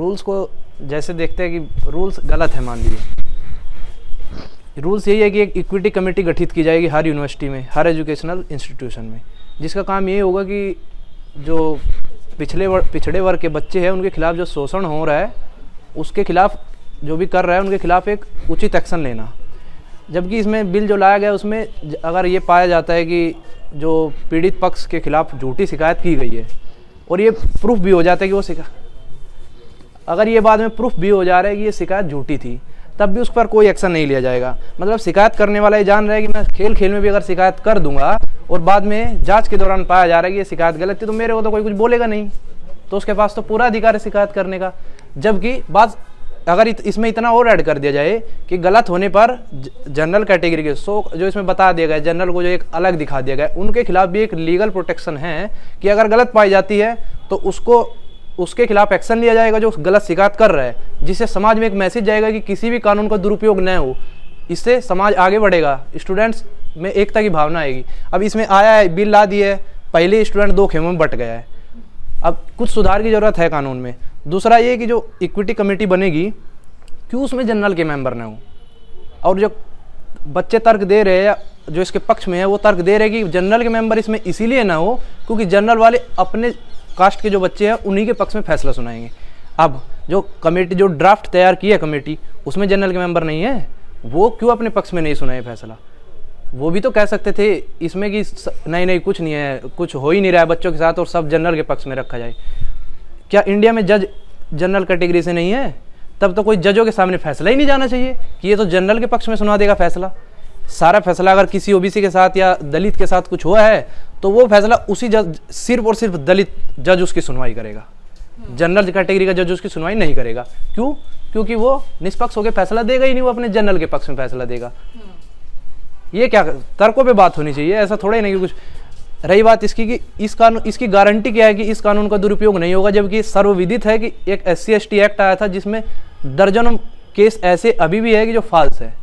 Rules को जैसे देखते हैं कि रूल्स गलत है, मान लीजिए रूल्स यही है कि एक इक्विटी कमेटी गठित की जाएगी हर यूनिवर्सिटी में, हर एजुकेशनल इंस्टीट्यूशन में, जिसका काम ये होगा कि जो पिछड़े वर्ग के बच्चे हैं उनके खिलाफ जो शोषण हो रहा है उसके खिलाफ जो भी कर रहा है उनके खिलाफ एक उचित एक्शन लेना। जबकि इसमें बिल जो लाया गया उसमें अगर ये पाया जाता है कि जो पीड़ित पक्ष के खिलाफ झूठी शिकायत की गई है और ये प्रूफ भी हो जाता है कि वो अगर ये बाद में प्रूफ भी हो जा रहा है कि ये शिकायत झूठी थी, तब भी उस पर कोई एक्शन नहीं लिया जाएगा। मतलब शिकायत करने वाला ये जान रहा है कि मैं खेल खेल में भी अगर शिकायत कर दूंगा और बाद में जांच के दौरान पाया जा रहा है कि ये शिकायत गलत थी, तो मेरे को तो कोई कुछ बोलेगा नहीं, तो उसके पास तो पूरा अधिकार है शिकायत करने का। जबकि बात अगर इसमें इतना और ऐड कर दिया जाए कि गलत होने पर जनरल कैटेगरी के जो इसमें बता दिया गया, जनरल को जो एक अलग दिखा दिया गया, उनके खिलाफ भी एक लीगल प्रोटेक्शन है कि अगर गलत पाई जाती है तो उसके खिलाफ एक्शन लिया जाएगा जो गलत शिकायत कर रहा है, जिससे समाज में एक मैसेज जाएगा कि किसी भी कानून का दुरुपयोग न हो। इससे समाज आगे बढ़ेगा, स्टूडेंट्स में एकता की भावना आएगी। अब इसमें आया है, बिल ला दी है, पहले स्टूडेंट दो खेमों में बट गया है, अब कुछ सुधार की जरूरत है कानून में। दूसरा ये कि जो इक्विटी कमेटी बनेगी क्यों उसमें जनरल के मेंबर न हो, और जो बच्चे तर्क दे रहे हैं जो इसके पक्ष में है वो तर्क दे रहे हैं कि जनरल के मेंबर इसमें इसीलिए ना हो क्योंकि जनरल वाले अपने कास्ट के जो बच्चे हैं उन्हीं के पक्ष में फैसला सुनाएंगे। अब जो कमेटी जो ड्राफ्ट तैयार की है कमेटी उसमें जनरल के मेंबर नहीं है, वो क्यों अपने पक्ष में नहीं सुनाए फैसला? वो भी तो कह सकते थे इसमें कि नहीं कुछ नहीं है, कुछ हो ही नहीं रहा है बच्चों के साथ और सब जनरल के पक्ष में रखा जाए। क्या इंडिया में जज जनरल कैटेगरी से नहीं है? तब तो कोई जजों के सामने फैसला ही नहीं जाना चाहिए कि ये तो जनरल के पक्ष में सुना देगा फैसला। सारा फैसला अगर किसी ओबीसी के साथ या दलित के साथ कुछ हुआ है तो वो फैसला उसी जज, सिर्फ और सिर्फ दलित जज उसकी सुनवाई करेगा, जनरल कैटेगरी का जज उसकी सुनवाई नहीं करेगा। क्यों? क्योंकि वो निष्पक्ष होकर फैसला देगा ही नहीं, वो अपने जनरल के पक्ष में फैसला देगा। ये क्या तर्कों पे बात होनी चाहिए, ऐसा थोड़ा ही नहीं कि कुछ। रही बात इसकी कि इस कानून इसकी गारंटी क्या है कि इस कानून का दुरुपयोग नहीं होगा, जबकि सर्वविदित है कि एक SC/ST एक्ट आया था जिसमें दर्जनों केस ऐसे अभी भी है कि जो फॉल्स है।